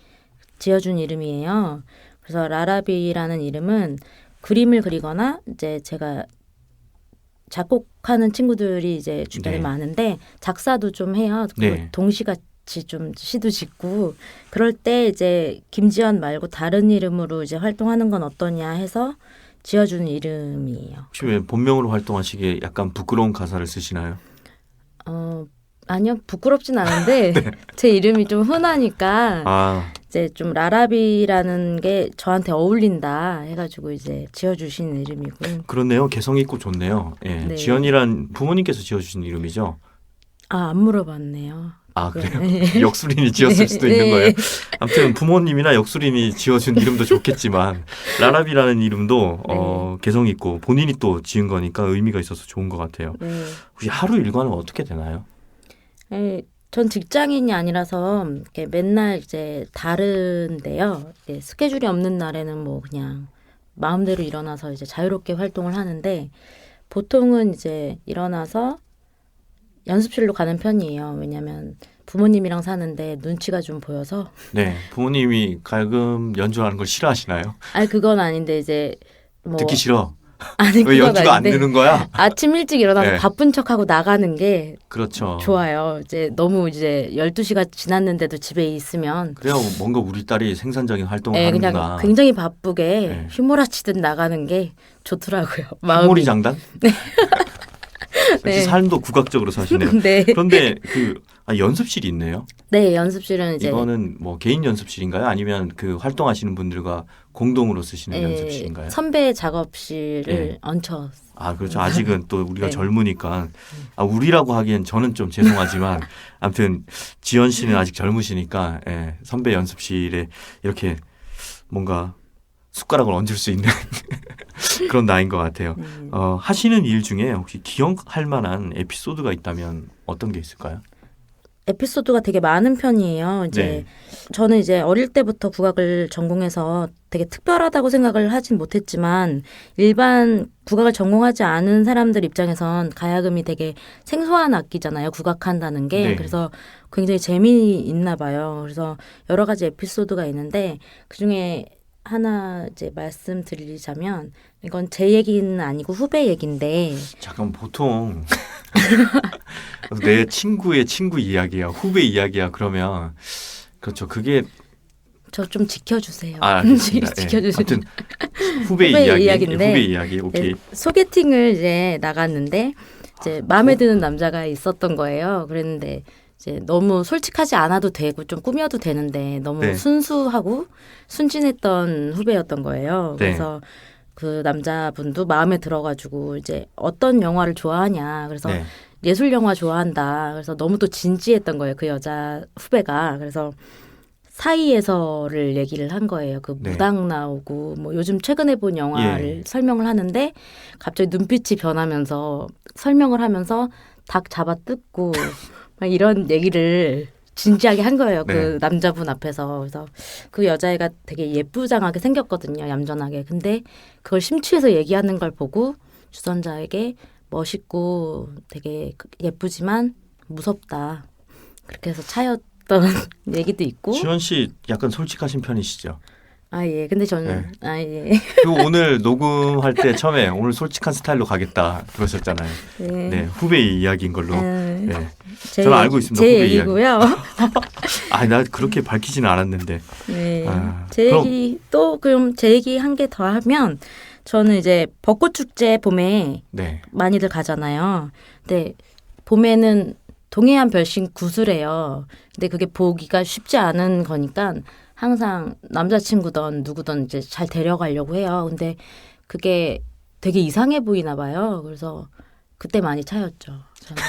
지어준 이름이에요. 그래서 라라비라는 이름은 그림을 그리거나 이제 제가 작곡하는 친구들이 이제 주변에 네. 많은데 작사도 좀 해요. 네. 동시같이 좀 시도 짓고 그럴 때 이제 김지연 말고 다른 이름으로 이제 활동하는 건 어떠냐 해서 지어준 이름이에요. 혹시 왜 본명으로 활동하시기에 약간 부끄러운 가사를 쓰시나요? 아니요, 부끄럽진 않은데 네. 제 이름이 좀 흔하니까 아, 이제 좀 라라비라는 게 저한테 어울린다 해가지고 이제 지어주신 이름이고. 그렇네요. 개성 있고 좋네요. 예. 네. 지연이란 부모님께서 지어주신 이름이죠? 안 물어봤네요. 아, 그래요? 네. 역술인이 지었을 수도 있는 거예요. 아무튼 부모님이나 역술인이 지어준 이름도 좋겠지만 라라비라는 이름도 개성 있고 본인이 또 지은 거니까 의미가 있어서 좋은 것 같아요. 네. 혹시 하루 일과는 어떻게 되나요? 전 직장인이 아니라서 이렇게 맨날 이제 다른데요. 스케줄이 없는 날에는 뭐 그냥 마음대로 일어나서 이제 자유롭게 활동을 하는데 보통은 이제 일어나서 연습실로 가는 편이에요. 왜냐하면 부모님이랑 사는데 눈치가 좀 보여서. 네, 부모님이 가금 연주하는 걸 싫어하시나요? 아니 그건 아닌데 이제 뭐 듣기 싫어. 아니 왜 그건 연주가 안 아닌데 되는 거야? 아침 일찍 일어나서 네. 바쁜 척하고 나가는 게 그렇죠. 좋아요. 이제 너무 이제 12시가 지났는데도 집에 있으면 그래야 뭔가 우리 딸이 생산적인 활동을 네, 하는구나. 그냥 굉장히 바쁘게 네. 휘몰아치듯 나가는 게 좋더라고요. 마음이. 휘몰이 장단? 네. 삶도 국악적으로 사시네요. 네. 그런데 연습실이 있네요. 네, 연습실은 이제 이거는 뭐 개인 연습실인가요? 아니면 그 활동하시는 분들과 공동으로 쓰시는 연습실인가요? 선배 작업실을 예. 얹혀. 아, 그렇죠. 아직은 또 우리가 네. 젊으니까 우리라고 하기엔 저는 좀 죄송하지만 아무튼 지연 씨는 아직 젊으시니까 선배 연습실에 이렇게 뭔가 숟가락을 얹을 수 있는 그런 나이인 것 같아요. 하시는 일 중에 혹시 기억할 만한 에피소드가 있다면 어떤 게 있을까요? 에피소드가 되게 많은 편이에요. 이제 네. 저는 이제 어릴 때부터 국악을 전공해서 되게 특별하다고 생각을 하진 못했지만 일반 국악을 전공하지 않은 사람들 입장에선 가야금이 되게 생소한 악기잖아요. 국악한다는 게. 네. 그래서 굉장히 재미있나 봐요. 그래서 여러 가지 에피소드가 있는데 그중에 하나 이제 말씀드리자면 이건 제 얘기는 아니고 후배 얘기인데 잠깐 보통 내 친구의 친구 이야기야, 후배 이야기야 그러면 그렇죠. 그게 저 좀 지켜주세요. 알겠습니다. 지켜주세요. 아무튼 후배 후배 이야기, 이야기인데 후배 이야기. 오케이. 네, 소개팅을 이제 나갔는데 이제 마음에 드는 남자가 있었던 거예요. 그랬는데 이제 너무 솔직하지 않아도 되고 좀 꾸며도 되는데 너무 네. 순수하고 순진했던 후배였던 거예요. 네. 그래서 그 남자분도 마음에 들어가지고 이제 어떤 영화를 좋아하냐. 그래서 네. 예술 영화 좋아한다. 그래서 너무 또 진지했던 거예요. 그 여자 후배가. 그래서 사이에서를 얘기를 한 거예요. 그 네. 무당 나오고 뭐 요즘 최근에 본 영화를 예. 설명을 하는데 갑자기 눈빛이 변하면서 설명을 하면서 닭 잡아 뜯고 막 이런 얘기를 진지하게 한 거예요. 네. 그 남자분 앞에서. 그래서 그 여자애가 되게 예쁘장하게 생겼거든요. 얌전하게. 근데 그걸 심취해서 얘기하는 걸 보고 주선자에게 멋있고 되게 예쁘지만 무섭다. 그렇게 해서 차였던 얘기도 있고. 지연 씨 약간 솔직하신 편이시죠? 아, 예. 근데 저는, 네. 아, 예. 그리고 오늘 녹음할 때 처음에 오늘 솔직한 스타일로 가겠다 그러셨잖아요. 예. 네, 후배의 이야기인 걸로. 네. 제, 저는 알고 있습니다. 제 후배 얘기고요. 아, 나 그렇게 밝히지는 않았는데. 네. 아, 제 그럼- 얘기, 또, 그럼 제 얘기 한 개 더 하면, 저는 이제 벚꽃 축제 봄에 네. 많이들 가잖아요. 근데 봄에는 동해안 별신 구슬해요. 근데 그게 보기가 쉽지 않은 거니까 항상 남자친구든 누구든 이제 잘 데려가려고 해요. 근데 그게 되게 이상해 보이나 봐요. 그래서 그때 많이 차였죠. 저는.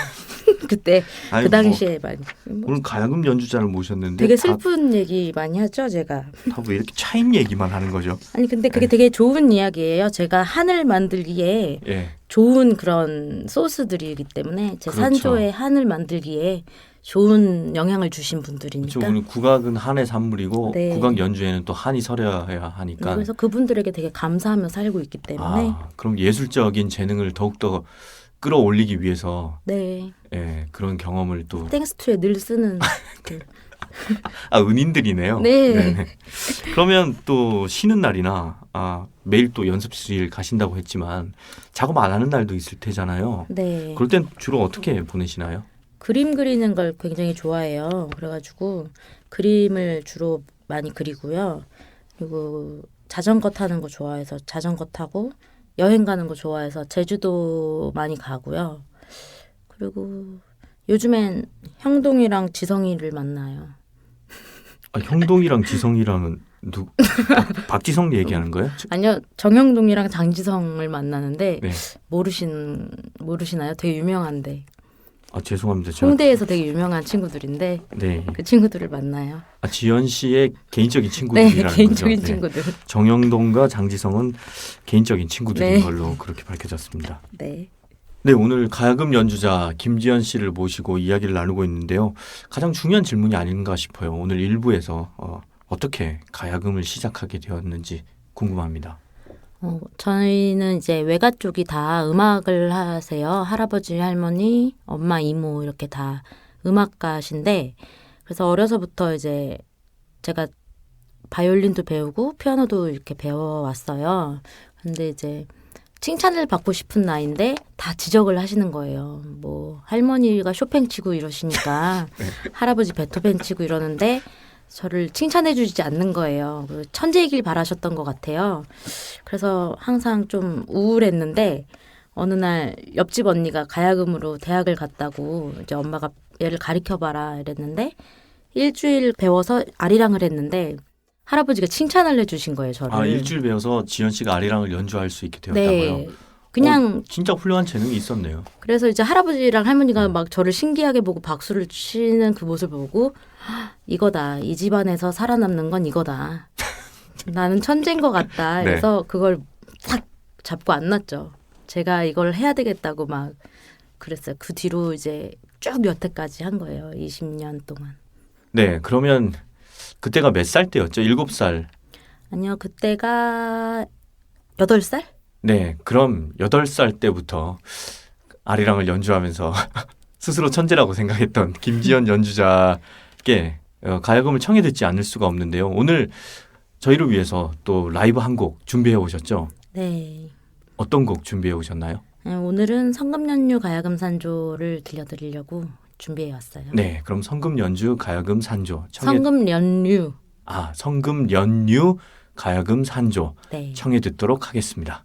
그때 아니, 그 당시에 많이. 오늘 가야금 연주자를 모셨는데 되게 슬픈 얘기 많이 하죠, 제가. 다왜 이렇게 차임 얘기만 하는 거죠? 아니 근데 그게 되게 좋은 이야기예요. 제가 한을 만들기에 예. 좋은 그런 소스들이기 때문에 제 그렇죠. 산조에 한을 만들기에 좋은 영향을 주신 분들이니까. 그렇죠. 오늘 국악은 한의 산물이고 네. 국악 연주에는 또 한이 서려야 하니까. 그래서 그분들에게 되게 감사하며 살고 있기 때문에. 아, 그럼 예술적인 재능을 더욱더 끌어올리기 위해서 네. 예, 그런 경험을 또 땡스투에 늘 쓰는. 그, 은인들이네요. 네. 네네. 그러면 또 쉬는 날이나 매일 또 연습실 가신다고 했지만 작업 안 하는 날도 있을 테잖아요. 네. 그럴 땐 주로 어떻게 보내시나요? 그림 그리는 걸 굉장히 좋아해요. 그래가지고 그림을 주로 많이 그리고요. 그리고 자전거 타는 거 좋아해서 자전거 타고 여행 가는 거 좋아해서 제주도 많이 가고요. 그리고 요즘엔 형동이랑 지성이를 만나요. 형동이랑 지성이랑은 박지성 얘기하는 거예요? 아니요, 정형동이랑 장지성을 만나는데 네. 모르시나요? 되게 유명한데 죄송합니다. 제가 홍대에서 되게 유명한 친구들인데 네. 그 친구들을 만나요. 지연 씨의 개인적인 네, 친구들이라는 개인적인 거죠. 친구들. 정영동과 장지성은 개인적인 친구들인 네. 걸로 그렇게 밝혀졌습니다. 네. 네, 오늘 가야금 연주자 김지연 씨를 모시고 이야기를 나누고 있는데요. 가장 중요한 질문이 아닌가 싶어요. 오늘 1부에서 어떻게 가야금을 시작하게 되었는지 궁금합니다. 저희는 이제 외가 쪽이 다 음악을 하세요. 할아버지, 할머니, 엄마, 이모 이렇게 다 음악가신데 그래서 어려서부터 이제 제가 바이올린도 배우고 피아노도 이렇게 배워왔어요. 근데 이제 칭찬을 받고 싶은 나이인데 다 지적을 하시는 거예요. 뭐 할머니가 쇼팽 치고 이러시니까 할아버지 베토벤 치고 이러는데 저를 칭찬해 주지 않는 거예요. 천재이길 바라셨던 것 같아요. 그래서 항상 좀 우울했는데 어느 날 옆집 언니가 가야금으로 대학을 갔다고 이제 엄마가 얘를 가르쳐봐라 이랬는데 일주일 배워서 아리랑을 했는데 할아버지가 칭찬을 해주신 거예요. 저를. 일주일 배워서 지연 씨가 아리랑을 연주할 수 있게 되었다고요? 네. 그냥 진짜 훌륭한 재능이 있었네요. 그래서 이제 할아버지랑 할머니가 막 저를 신기하게 보고 박수를 치는 그 모습을 보고 이거다. 이 집안에서 살아남는 건 이거다. 나는 천재인 것 같다. 네. 그래서 그걸 탁 잡고 안 놨죠. 제가 이걸 해야 되겠다고 막 그랬어요. 그 뒤로 이제 쭉 여태까지 한 거예요. 20년 동안. 네, 그러면 그때가 몇 살 때였죠? 7살. 아니요. 그때가 8살? 네, 그럼 8살 때부터 아리랑을 연주하면서 스스로 천재라고 생각했던 김지연 연주자께 가야금을 청해 듣지 않을 수가 없는데요. 오늘 저희를 위해서 또 라이브 한 곡 준비해 오셨죠? 네. 어떤 곡 준비해 오셨나요? 오늘은 성금연유 가야금 산조를 들려드리려고 준비해 왔어요. 네, 그럼 성금 연주 가야금 산조 성금연유. 성금 연유 가야금 산조 네. 청해 듣도록 하겠습니다.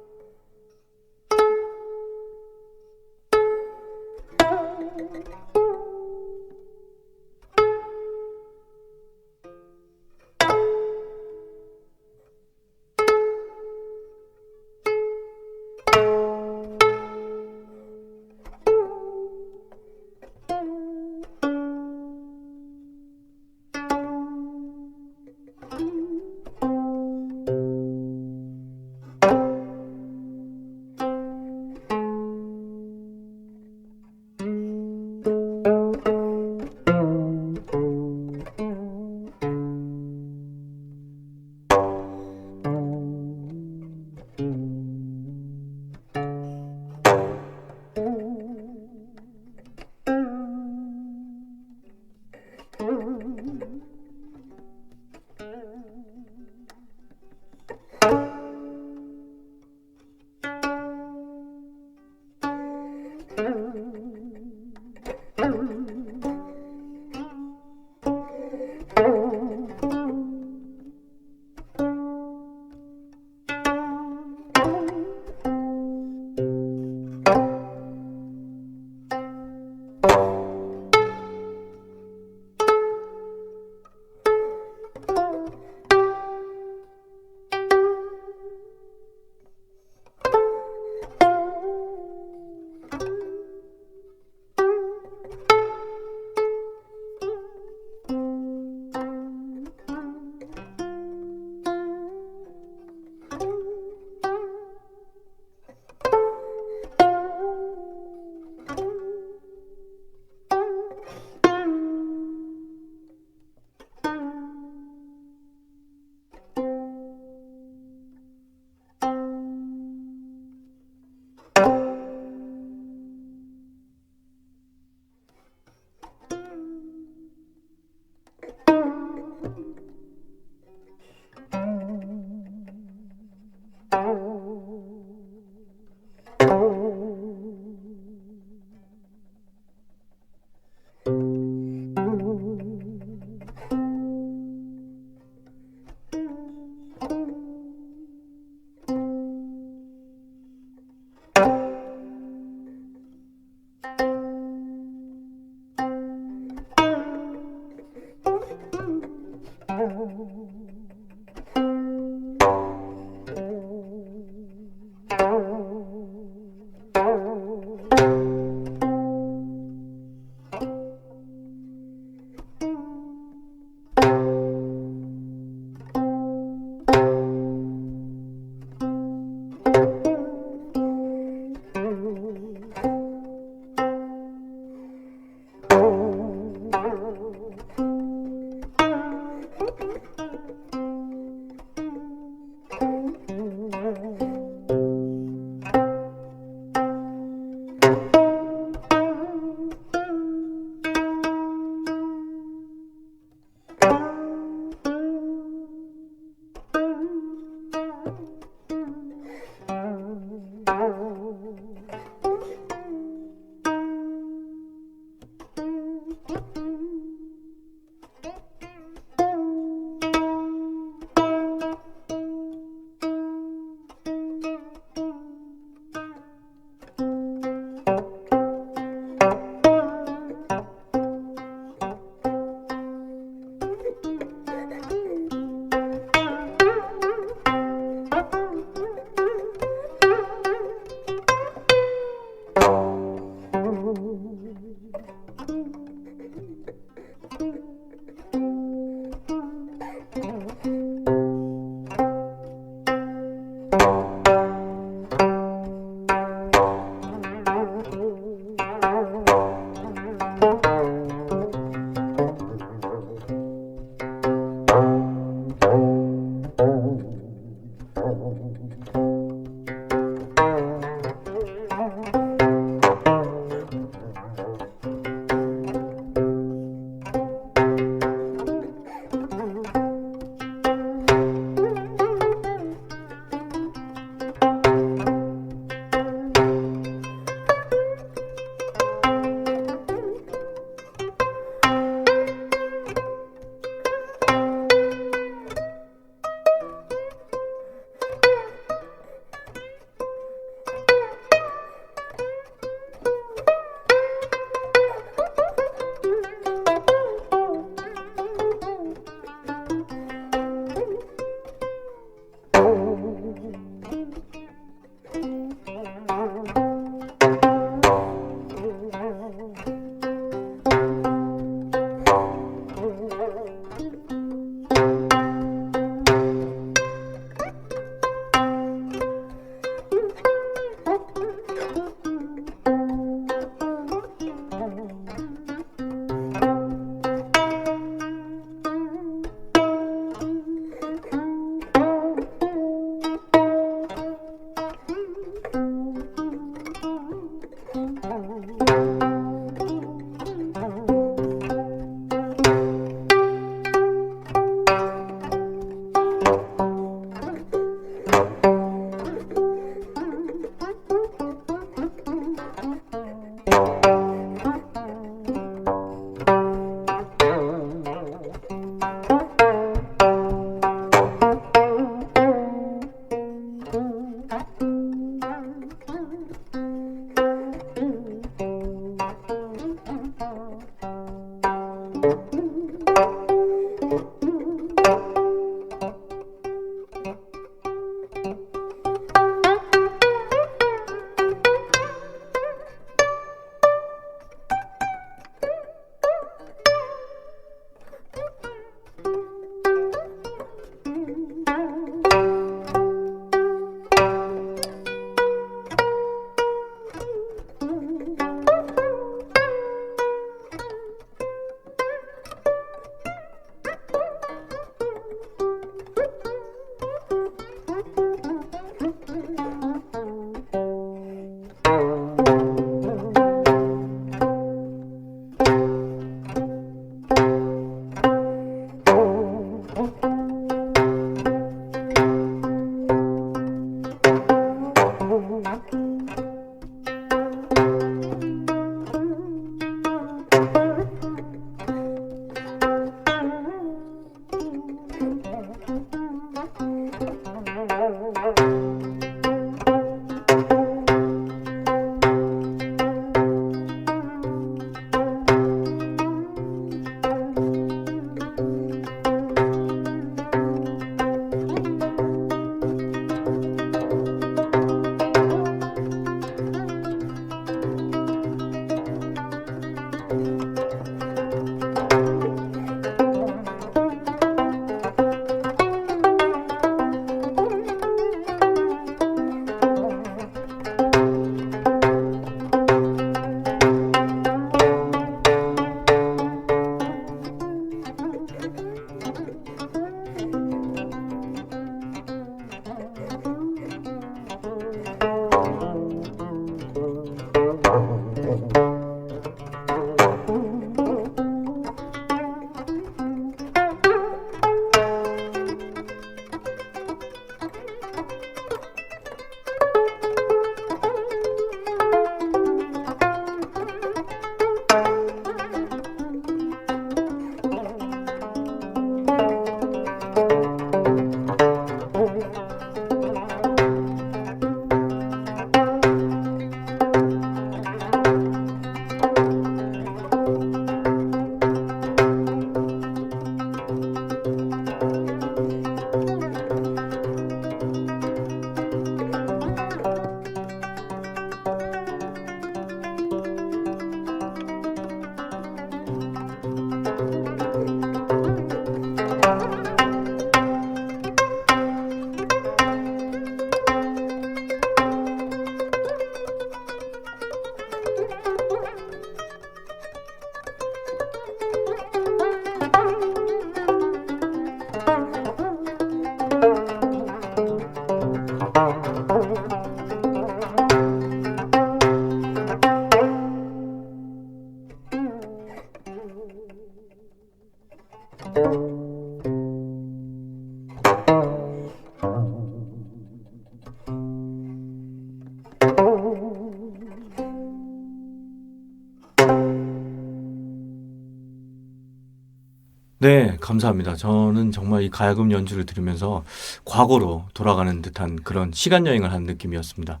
네, 감사합니다. 저는 정말 이 가야금 연주를 들으면서 과거로 돌아가는 듯한 그런 시간 여행을 한 느낌이었습니다.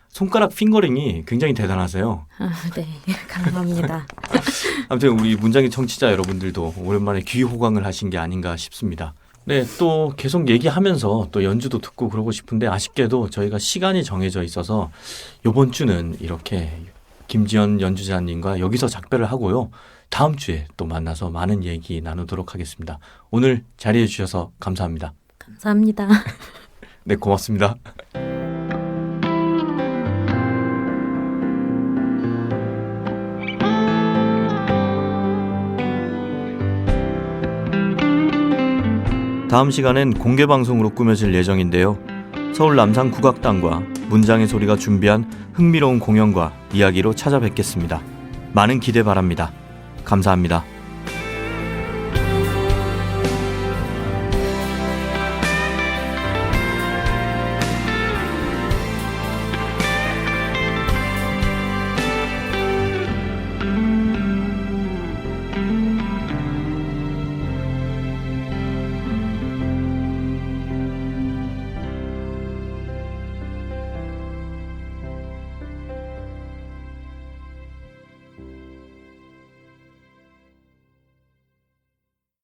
손가락 핑거링이 굉장히 대단하세요. 아, 네. 감사합니다. 아무튼 우리 문장의 청취자 여러분들도 오랜만에 귀 호강을 하신 게 아닌가 싶습니다. 네, 또 계속 얘기하면서 또 연주도 듣고 그러고 싶은데 아쉽게도 저희가 시간이 정해져 있어서 이번 주는 이렇게 김지연 연주자님과 여기서 작별을 하고요. 다음 주에 또 만나서 많은 얘기 나누도록 하겠습니다. 오늘 자리해 주셔서 감사합니다. 감사합니다. 네, 고맙습니다. 다음 시간엔 공개 방송으로 꾸며질 예정인데요. 서울 남산국악단과 문장의 소리가 준비한 흥미로운 공연과 이야기로 찾아뵙겠습니다. 많은 기대 바랍니다. 감사합니다.